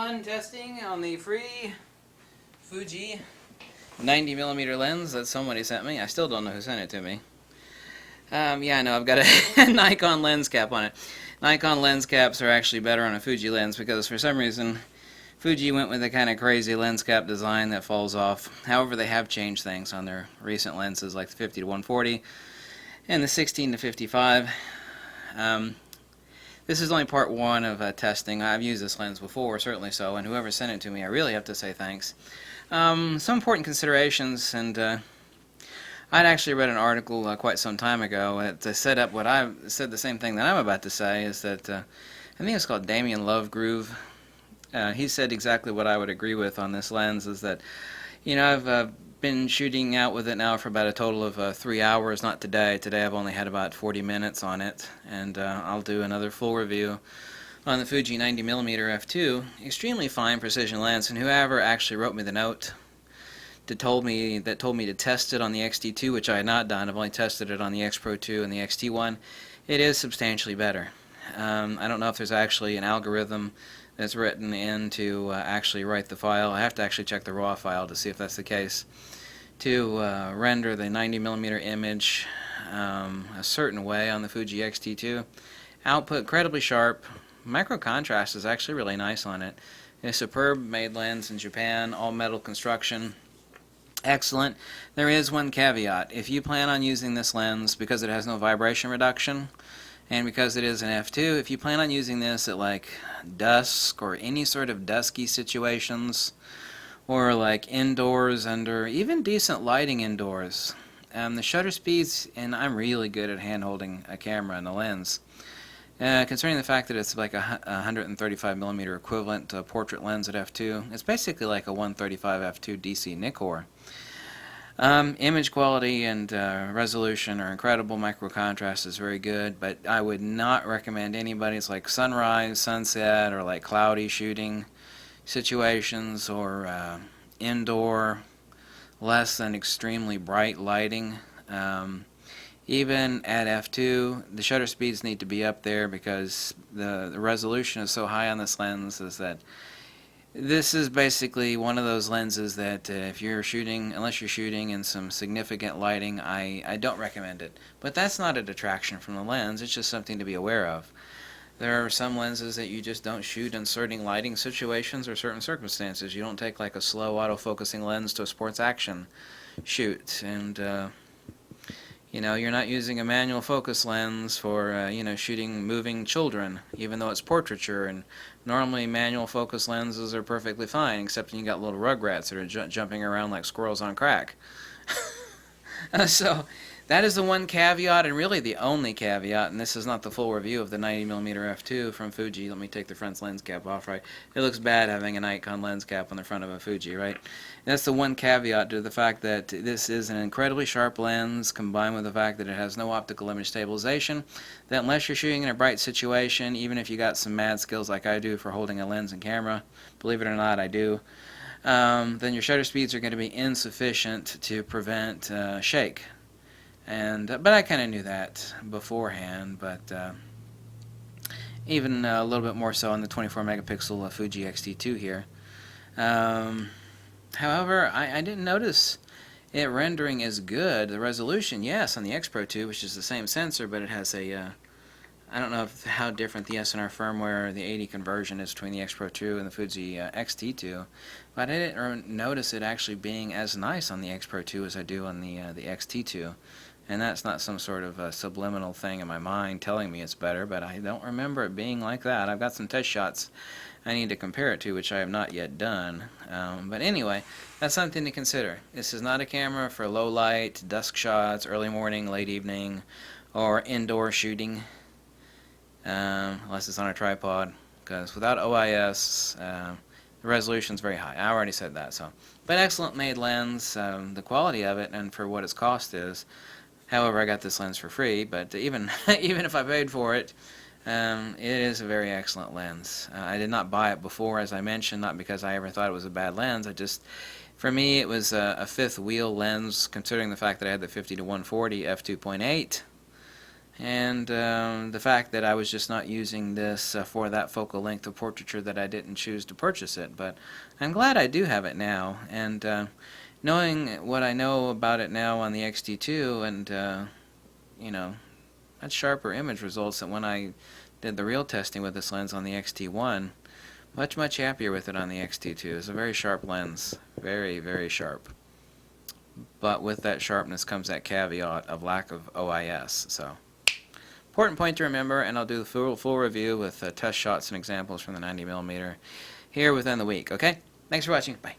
1 testing on the free Fuji 90mm lens that somebody sent me. I still don't know who sent it to me. Yeah, I know, I've got a Nikon lens cap on it. Nikon lens caps are actually better on a Fuji lens because for some reason Fuji went with a kind of crazy lens cap design that falls off. However, they have changed things on their recent lenses like the 50-140 and the 16-55. This is only part 1 of testing. I've used this lens before, certainly so, and whoever sent it to me, I really have to say thanks. Some important considerations, and I'd actually read an article quite some time ago that set up what I said the same thing that I'm about to say, is that I think it's called Damien Lovegroove. He said exactly what I would agree with on this lens, is that, you know, I've been shooting out with it now for about a total of 3 hours, not today. Today I've only had about 40 minutes on it, and I'll do another full review on the Fuji 90mm f2. Extremely fine precision lens, and whoever actually wrote me the note told me to test it on the X-T2, which I had not done. I've only tested it on the X Pro 2 and the X-T1. It is substantially better. I don't know if there's actually an algorithm that's written in to actually write the file. I have to actually check the raw file to see if that's the case, to render the 90mm image a certain way on the Fuji X-T2. Output incredibly sharp. Micro contrast is actually really nice on it. It's a superb made lens in Japan, all metal construction. Excellent. There is one caveat. If you plan on using this lens, because it has no vibration reduction, and because it is an f2, if you plan on using this at like dusk or any sort of dusky situations, or like indoors under even decent lighting indoors, the shutter speeds, and I'm really good at hand holding a camera and a lens, concerning the fact that it's like a 135mm equivalent portrait lens at f2, it's basically like a 135 f2 DC Nikkor. Image quality and resolution are incredible. Micro contrast is very good, but I would not recommend anybody. It's like sunrise, sunset, or like cloudy shooting situations, or indoor, less than extremely bright lighting. Even at f2, the shutter speeds need to be up there because the resolution is so high on this lens, is that this is basically one of those lenses that if you're shooting, unless you're shooting in some significant lighting, I don't recommend it. But that's not a detraction from the lens, it's just something to be aware of. There are some lenses that you just don't shoot in certain lighting situations or certain circumstances. You don't take like a slow auto-focusing lens to a sports action shoot, and you know, you're not using a manual focus lens for you know, shooting moving children, even though it's portraiture, and normally manual focus lenses are perfectly fine, except when you got little rugrats that are jumping around like squirrels on crack. So that is the one caveat, and really the only caveat, and this is not the full review of the 90mm f2 from Fuji. Let me take the front lens cap off, right? It looks bad having a Nikon lens cap on the front of a Fuji, right? And that's the one caveat to the fact that this is an incredibly sharp lens, combined with the fact that it has no optical image stabilization, that unless you're shooting in a bright situation, even if you got some mad skills like I do for holding a lens and camera, believe it or not, I do, then your shutter speeds are going to be insufficient to prevent shake. And but I kind of knew that beforehand, but even a little bit more so on the 24 megapixel Fuji X-T2 here. However, I didn't notice it rendering as good. The resolution, yes, on the X Pro 2, which is the same sensor, but it has a I don't know how different the SNR firmware, the 80 conversion is between the X Pro 2 and the Fuji X-T2, but I didn't notice it actually being as nice on the X Pro 2 as I do on the X-T2. And that's not some sort of subliminal thing in my mind telling me it's better, but I don't remember it being like that. I've got some test shots I need to compare it to, which I have not yet done. But anyway, that's something to consider. This is not a camera for low light, dusk shots, early morning, late evening, or indoor shooting, unless it's on a tripod, because without OIS, the resolution is very high. I already said that. But excellent made lens, the quality of it, and for what its cost is. However, I got this lens for free, but even if I paid for it, it is a very excellent lens. I did not buy it before, as I mentioned, not because I ever thought it was a bad lens. For me, it was a fifth wheel lens, considering the fact that I had the 50-140 f2.8, and the fact that I was just not using this for that focal length of portraiture, that I didn't choose to purchase it. But I'm glad I do have it now, and knowing what I know about it now on the XT2, and you know, much sharper image results than when I did the real testing with this lens on the XT1. Much happier with it on the XT2. It's a very sharp lens, very sharp. But with that sharpness comes that caveat of lack of OIS. So, important point to remember, and I'll do the full review with test shots and examples from the 90mm here within the week. Okay? Thanks for watching. Bye.